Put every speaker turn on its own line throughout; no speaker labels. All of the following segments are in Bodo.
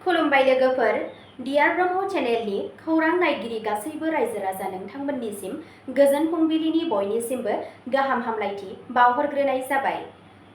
खुलुमबाय लोगोफोर, डियार ब्रह्म चेनेलनि खौरां नायगिरि गासैबो रायजो राजा नोंथांमोननिसिम गोजोन फुंबिलिनि बयनिसिमबो गाहाम हामलायथि बावहरग्रोनाय जाबाय।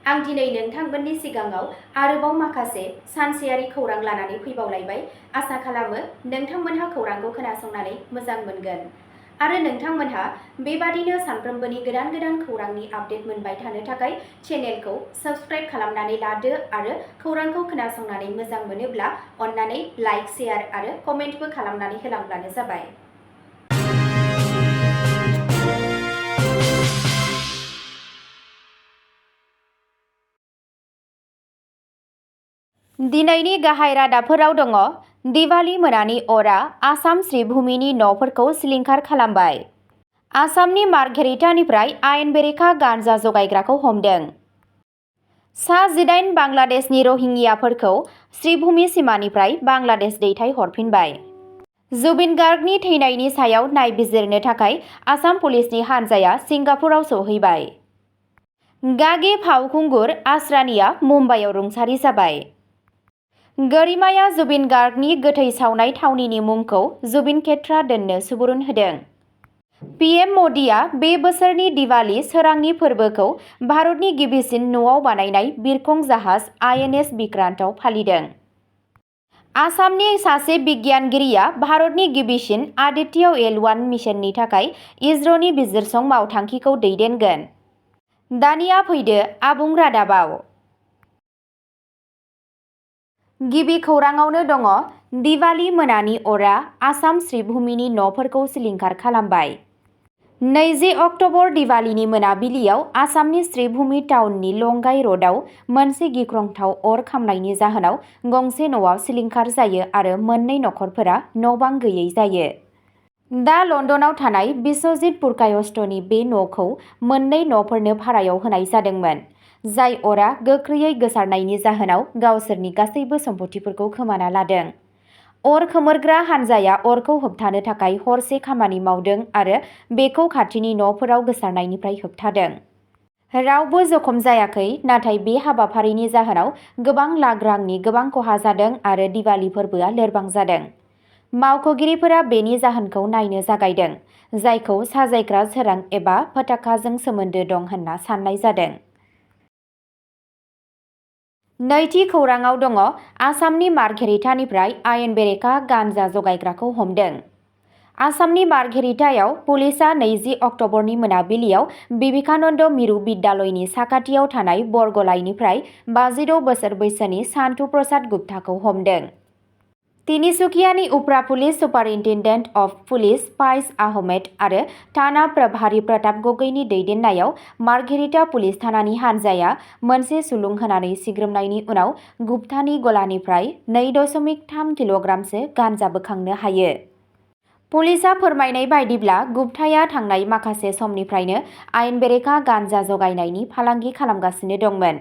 आं दिनै नोंथांमोननि सिगाङाव आरोबाव माखासे सानसेयारि खौरां लानानै फैबावलायबाय। आसा खालामो नोंथांमोनहा खौरांखौ खोनासंनानै मोजां मोनगोन आरो नोंथांमोनहा बेबादिनो सानफ्रोमबोनि गोदान गोदान खौरांनि आपडेट मोनबाय थानो थाखाय चेनेलखौ साबस्क्राइब खालामनानै लादो आरो खौरांखौ खोनासंनानै मोजां मोनोब्ला अन्नानै लाइक, शेयार आरो कमेन्टबो खालामनानै होलांब्लानो जाबाय। दिनैनि गाहाय रादाबफोराव दङ। दिवाली मोनानि अरा आसाम श्रीभूमिनि न'फोरखौ सिलिंखार खालामबाय। आसामनि मार्घेरिटानिफ्राय आयेन बेरेखा गान्जा जगायग्राखौ हमदों। सा-18 बांलादेशनि रहिंग्याफोरखौ श्रीभूमि सिमानिफ्राय बांलादेश दैथायहरफिनबाय। जुबिन गार्गनि थैनायनि सायाव नायबिजिरनो थाखाय आसाम पुलिसनि हानजाया सिंगापुराव सौहैबाय। गागि फावखुंगुर आसरानीआ मुम्बाइआव रुंसारि जाबाय। गरिमाया जुबिन गार्गनि गोथै सावनाय थावनिनि मुंखौ जुबिन खेत्रा दोननो सुबुरुन होदों। पीएम मोदीआ बे बोसोरनि दिवाली सोरांनि फोरबोखौ भारतनि गिबिसिन न'आव बानायनाय बिरखं जाहाज आईएनएस विक्रांतआव फालिदों। आसामनि सासे बिगियानगिरिया भारतनि गिबिसिन आदित्य एल-1 मिशननि थाखाय इसर'नि बिजिरसं मावथांखिखौ दैदेनगोन। दानिया फैदो आबुं रादाबाव। गिबि खौराङावनो दङ। दिवाली मोनानि अरा आसाम श्रीभूमिनि न'फोरखौ सिलिंखार खालामबाय। 20 अक्ट'बर दिवालीनि मोनाबिलियाव आसामनि श्रीभूमि टाउननि लंगाई र'डआव मोनसे गिख्रंथाव अर खामनायनि जाहोनाव गंसे न'आव सिलिंखार जायो आरो मोननै नखरफोरा न'बां गैयै जायो। दा लन्दनाव थानाय बिश्वजित पुरकायस्थनि बे न'खौ मोननै न'फोरनो भारायाव होनाय जादोंमोन, जाय अरा गोख्रैयै गोसारनायनि जाहोनाव गावसोरनि गासैबो सम्पथिफोरखौ खोमाना लादों। अर खोमोरग्रा हानजाया अरखौ होबथानो थाखाय हरसे खामानि मावदों आरो बेखौ खाथिनि न'फोराव गोसारनायनिफ्राय होबथादों। रावबो जखम जायाखै, नाथाय बे हाबाफारिनि जाहोनाव गोबां लाख रांनि गोबां खहा जादों आरो दिवाली फोरबोआ लोरबां जादों। मावख'गिरिफोरा बेनि जाहोनखौ नायनो जागायदों, जायखौ साजायग्रा सोरां एबा पताकाजों सोमोन्दो दं होनना साननाय जादों। नैथि खौराङाव दङ। आसामनि मार्घेरिटानिफ्राय आयेन बेरेखा गान्जा जगायग्राखौ हमदों। आसामनि मार्घेरिटायाव पुलिसआ 20 अक्ट'बरनि मोनाबिलियाव विवेकानन्द मिरु बिद्यालयनि साखाथियाव थानाय बरगलाइनिफ्राय 56 बोसोर बैसोनि सान्टु प्रसाद गुप्ताखौ हमदों। तिनिसुकियानि उफ्रा पुलिस सुपारिन्टेन्डेन्ट अफ पुलिस फाइज आहमेद आरो थाना प्रभारी प्रताप गगैनि दैदेननायाव मार्घेरिटा पुलिस थानानि हानजाया मोनसे सुलुं होनानै सिग्रोमनायनि उनाव गुप्तानि गलानिफ्राय 2.3 किल'ग्रामसो गान्जा बोखांनो हायो। पुलिसआ फोरमायनाय बायदिब्ला गुप्ताया थांनाय माखासे समनिफ्रायनो आयेन बेरेखा गान्जा जगायनायनि फालांगि खालामगासिनो दंमोन।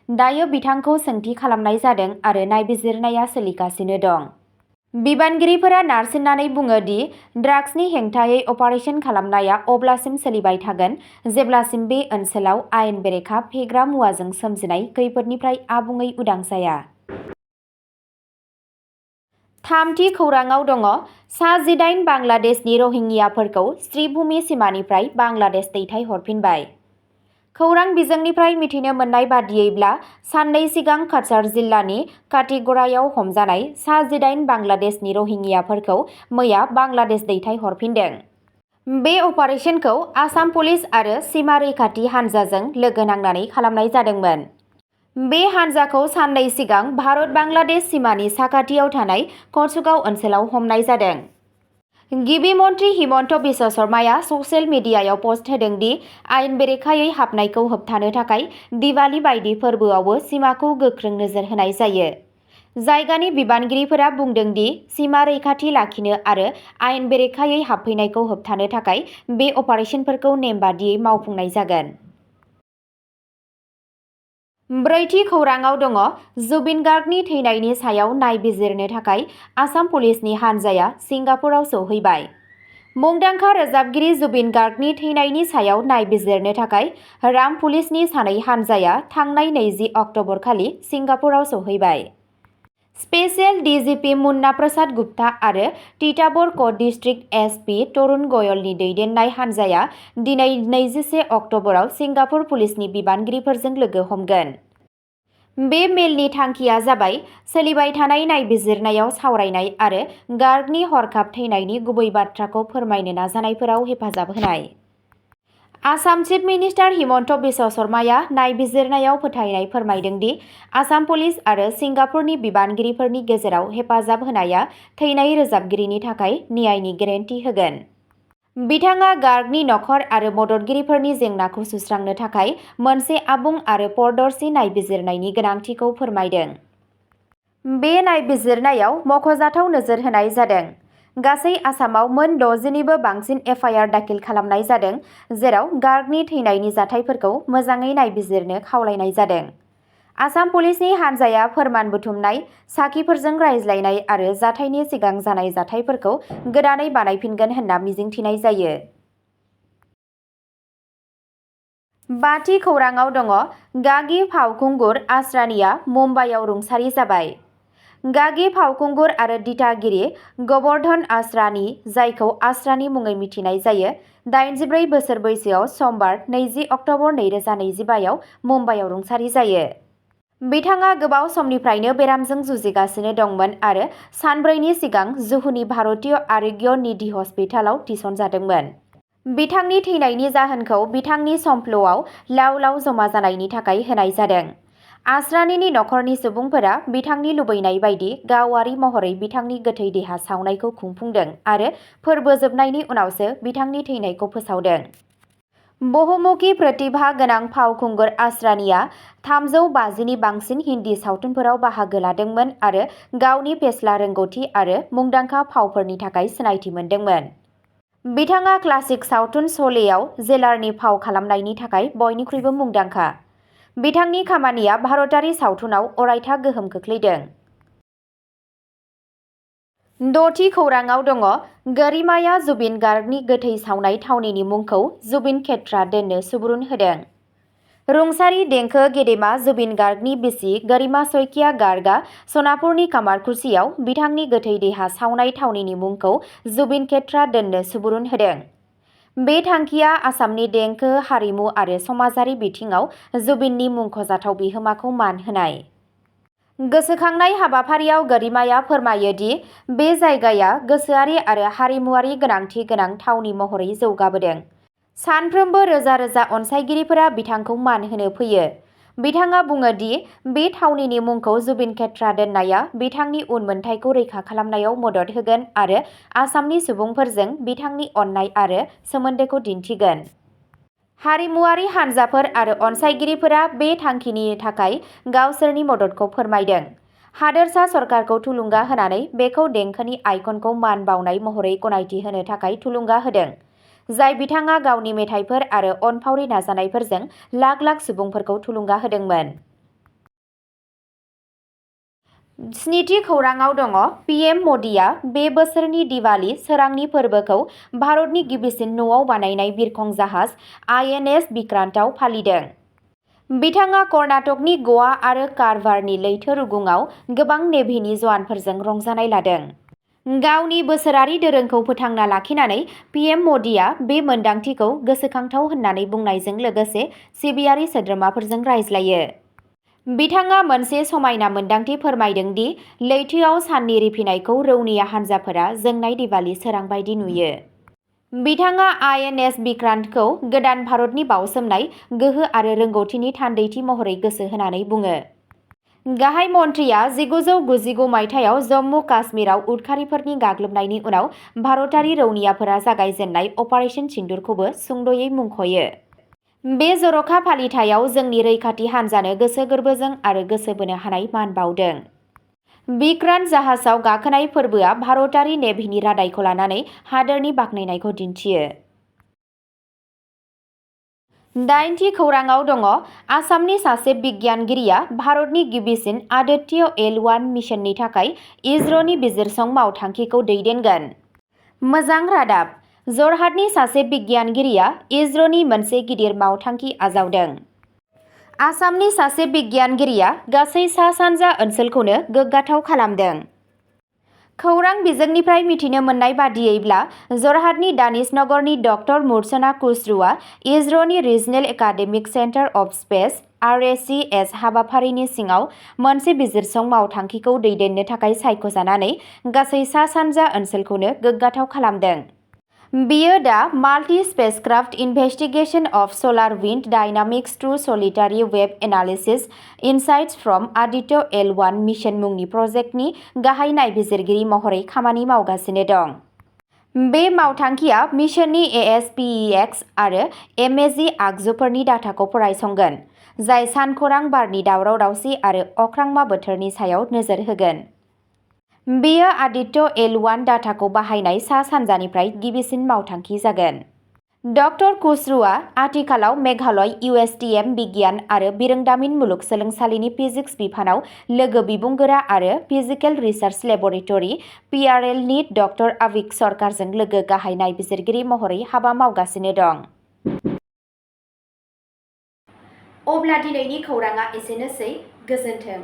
दायो बिथांखौ सोंथि खालामनाय जादों आरो नायबिजिरनाया सोलिगासिनो दं। बिबानगिरिफोरा नारसिननानै बुङो दि ड्राग्सनि हेंथायै अपारेसन खालामनाया अब्लासिम सोलिबाय थागोन जेब्लासिम बे ओनसोलाव आयेन बेरेखा फेग्रा मुवाजों सोमजिनाय खैफोदनिफ्राय आबुङै उदां जाया। थामथि खौराङाव दङ। सा-18 बांलादेशनि रहिंग्याफोरखौ श्रीभूमि सिमानिफ्राय बांलादेश दैथायहरफिनबाय। खौरां बिजोंनिफ्राय मिथिनो मोननाय बादियैब्ला साननै सिगां काछार जिल्लानि काटिगड़ायाव हमजानाय सा-18 बांलादेशनि रहिंग्याफोरखौ मैया बांलादेश दैथायहरफिनदों। बे अपारेसनखौ आसाम पुलिस आरो सीमा रैखाथि हानजाजों लोगो नांनानै खालामनाय जादोंमोन। बे हानजाखौ साननै सिगां भारत-बांलादेश सिमानि साखाथियाव थानाय कसुगाव ओनसोलाव हमनाय जादों। गिबि मन्थ्रि हिमन्त बिश्व शर्माया ससियेल मिडियायाव पस्ट होदों दि आयेन बेरेखायै हाबनायखौ होबथानो थाखाय दिवाली बायदि फोरबोआवबो सिमाखौ गोख्रों नोजोर होनाय जायो। जायगानि बिबानगिरिफोरा बुंदों दि सिमा रैखाथि लाखिनो आरो आयेन बेरेखायै हाबफैनायखौ होबथानो थाखाय बे अपारेसनफोरखौ नेमबादियै मावफुंनाय जागोन। ब्रैथि खौराङाव दङ। जुबिन गार्गनि थैनायनि सायाव नायबिजिरनो थाखाय आसाम पुलिसनि हानजाया सिंगापुराव सौहैबाय। मुंदांखा रोजाबगिरि जुबिन गार्गनि थैनायनि सायाव नायबिजिरनो थाखाय राम पुलिसनि सानै हानजाया थांनाय 20 अक्ट'बर खालि सिंगापुराव सौहैबाय। स्पेशल डिजिपि मुन्ना प्रसाद गुप्ता आरो तिताबर क'ट डिस्ट्रिक्ट एसपि तरुण गयलनि दैदेननाय हान्जाया दिनै 21 अक्ट'बराव सिंगापुर पुलिसनि बिबानगिरिफोरजों लोगो हमगोन। बे मेलनि थांखिया जाबाय सोलिबाय थानाय नायबिजिरनायाव सावरायनाय आरो गार्गनि हरखाब थैनायनि गुबै बाथ्राखौ फोरमायनो नाजानायफोराव हेफाजाब होनाय। आसाम चिफ मिनिस्टार हिमन्त बिश्व शर्माया नायबिजिरनायाव फोथायनाय फोरमायदों दि आसाम पुलिस आरो सिंगापुरनि बिबानगिरिफोरनि गेजेराव हेफाजाब होनाया थैनाय रोजाबगिरिनि थाखाय न्यायनि गेरेन्टि होगोन। बिथाङा गार्गनि नखर आरो मददगिरिफोरनि जेंनाखौ सुस्रांनो थाखाय मोनसे आबुं आरो पारदर्शी नायबिजिरनायनि गोनांथिखौ फोरमायदों। बे नायबिजिरनायाव मख'जाथाव नोजोर होनाय जादों। गासै आसामाव मोन 60निबो बांसिन एफआइआर दाखिल खालामनाय जादों, जेराव गार्गनि थैनायनि जाथायफोरखौ मोजाङै नायबिजिरनो खावलायनाय जादों। आसाम पुलिसनि हान्जाया फोरमान बुथुमनाय, साखिफोरजों रायज्लायनाय आरो जाथायनि सिगां जानाय जाथायफोरखौ गोदानै बानायफिनगोन होनना मिजिंथिनाय जायो। बाथि खौराङाव दङ गागि फावखुंगुर आस्रानीआ मुम्बाइआव रुंसारि जाबाय। गागि फावखुंगुर आरो दिथागिरि गवर्धन आसरानी, जायखौ आसरानी मुङै मिथिनाय जायो, 84 बोसोर बैसोआव समबार 20 अक्ट'बर 2025आव मुम्बाइआव रुंसारि जायो। बिथाङा गोबाव समनिफ्रायनो बेरामजों जुजिगासिनो दंमोन आरो सानब्रैनि सिगां जुहुनि भारतीय आरोग्य निधि हस्पिटालाव थिसनजादोंमोन। बिथांनि थैनायनि जाहोनखौ बिथांनि समफ्ल'आव लाव-लाव जमा जानायनि थाखाय होनाय जादों। आसरानीनि नखरनि सुबुंफोरा बिथांनि लुबैनाय बायदि गावारि महरै बिथांनि गोथै देहा सावनायखौ खुंफुंदों आरो फोरबो जोबनायनि उनावसो बिथांनि थैनायखौ फोसावदों। बहुमुखी प्रतिभा गोनां फावखुंगुर आसरानीआ 350नि बांसिन हिन्दी सावथुनफोराव बाहागो लादोंमोन आरो गावनि फेस्ला रोंग'थि आरो मुंदांखा फावफोरनि थाखाय सिनायथि मोनदोंमोन। बिथाङा क्लासिक सावथुन श'लेआव जेलारनि फाव खालामनायनि थाखाय बयनिख्रुइबो मुंदांखा। बिथांनि खामानिया भारतारि सावथुनाव अरायथा गोहोम खोख्लैदों। द'थि खौराङाव दङ गरिमाया जुबिन गार्गनि गोथै सावनाय थावनिनि मुंखौ जुबिन खेत्रा दोननो सुबुरुन होदों। रुंसारि देंखो गेदेमा जुबिन गार्गनि बिसि गरिमा शइकिया गार्गआ सनापुरनि कामारकुसियाव बिथांनि गोथै देहा सावनाय थावनिनि मुंखौ जुबिन खेत्रा दोननो सुबुरुन होदों। बे थांखिया आसामनि देंखो, हारिमु आरो समाजारि बिथिङाव जुबिननि मुंख'जाथाव बिहोमाखौ मान होनाय। गोसोखांनाय हाबाफारियाव गरिमाया फोरमायो दि बे जायगाया गोसोआरि आरो हारिमुआरि गोनांथि गोनां थावनि महरै जौगाबोदों। सानफ्रोमबो रोजा-रोजा अनसायगिरिफोरा बिथांखौ मान होनो फैयो। बिथाङा बुङो दि बे थावनिनि मुंखौ जुबिन खेत्रा दोननाया बिथांनि उनमोनथाइखौ रैखा खालामनायाव मदद होगोन आरो आसामनि सुबुंफोरजों बिथांनि अननाय आरो सोमोन्दोखौ दिन्थिगोन। हारिमुआरि हानजाफोर आरो अनसायगिरिफोरा बे थांखिनि थाखाय गावसोरनि मददखौ फोरमायदों। हादोरसा सरकारखौ थुलुंगा होनानै बेखौ देंखोनि आइकनखौ मान बावनाय महरै गनायथि होनो थाखाय थुलुंगा होदों, जाय बिथाङा गावनि मेथाइफोर आरो अनफावरि नाजानायफोरजों लाख-लाख सुबुंफोरखौ थुलुंगा होदोंमोन। स्निथि खौराङाव दङ पीएम मदिआ बे बोसोरनि दिवाली सोरांनि फोरबोखौ भारतनि गिबिसिन न'आव बानायनाय बिरखं जाहाज आईएनएस विक्रांतआव फालिदों। बिथाङा कर्नाटकनि ग'वा आरो कारवारनि लैथो रुगुंआव गोबां नेभिनि जवानफोरजों रंजानाय लादों। गावनि बोसोरारि दोरोंखौ फोथांना लाखिनानै पीएम मदिआ बे मोनदांथिखौ गोसोखांथाव होननानै बुंनायजों लोगोसे सिबियारि सोद्रोमाफोरजों रायज्लायो। बिथाङा मोनसे समायना मोनदांथि फोरमायदों दि लैथोआव साननि रिफिनायखौ रौनिया हानजाफोरा जोंनाय दिवाली सोरां बायदि नुयो। बिथाङा आईएनएस विक्रांतखौ गोदान भारतनि बावसोमनाय गोहो आरो रोंग'थिनि थान्दैथि महरै गोसो होनानै बुङो। गाहाय मन्थ्रिया 1999 मायथाइयाव जम्मु काश्मीराव उदखारिफोरनि गाग्लोबनायनि उनाव भारतारि रौनियाफोरा जागायजेननाय अपारेशन सिन्दुरखौबो सुंद'यै मुंख'यो। बे जर'खा फालिथायाव जोंनि रैखाथि हान्जानो गोसो गोरबोजों आरो गोसो बोनो हानाय मान बावदों। विक्रांत जाहाजाव गाखोनाय फोरबोआ भारतारि नेभिनि रादायखौ लानानै हादोरनि बाख्नायनायखौ दिन्थियो। दाइनथि खौराङाव दङ आसामनि सासे बिगियानगिरिया भारतनि गिबिसिन आदित्य एल-1 मिशननि थाखाय इसर'नि बिजिरसं मावथांखिखौ दैदेनगोन। मोजां रादाब, जरहाटनि सासे बिगियानगिरिया इसर'नि मोनसे गिदिर मावथांखि आजावदों। आसामनि सासे बिगियानगिरिया गासै सा-सानजा ओनसोलखौनो गोग्गाथाव खालामदों। खौरां बिजोंनिफ्राय मिथिनो मोननाय बादियैब्ला जरहाटनि दानिशनगरनि डक्टर मुर्सना खुसरुआ इजर'नि regional academic centre of space (RACS) हाबाफारिनि सिङाव मोनसे बिजिरसं मावथांखिखौ दैदेननो थाखाय सायख'जानानै गासै सा-सानजा ओनसोलखौनो गोग्गाथाव खालामदों। बेयो दा multi spacecraft investigation of solar wind dynamics through solitary wave analysis insights from Aditya L1 mission मुंनि प्रजेक्टनि गाहाय नायबिजिरगिरि महरै खामानि मावगासिनो दं। बे मावथांखिआ मिशननि ASPEX आरो MAG आगजुफोरनि डाटाखौ फरायसंगोन, जाय सानखौरां बारनि दावराव-दावसि आरो अख्रांमा बोथोरनि सायाव नोजोर होगोन। बेयो आदित्य L1 डाटाखौ बाहायनाय सा-सानजानिफ्राय गिबिसिन मावथांखि जागोन। डक्टर खुसरुआ आथिखालाव मेघालय USTM बिगियान आरो बिरोंदामिन मुलुगसोलोंसालिनि फिजिक्स बिफानाव लोगो बिबुंगोरा आरो फिजिकेल रिसार्च लेबरेटरि (PRL) नि डक्टर आविक सरकारजों लोगो गाहाय नायबिजिरगिरि महरै हाबा मावगासिनो दं। अब्ला दिनैनि खौरांआ एसेनोसै। गोजोन्थों।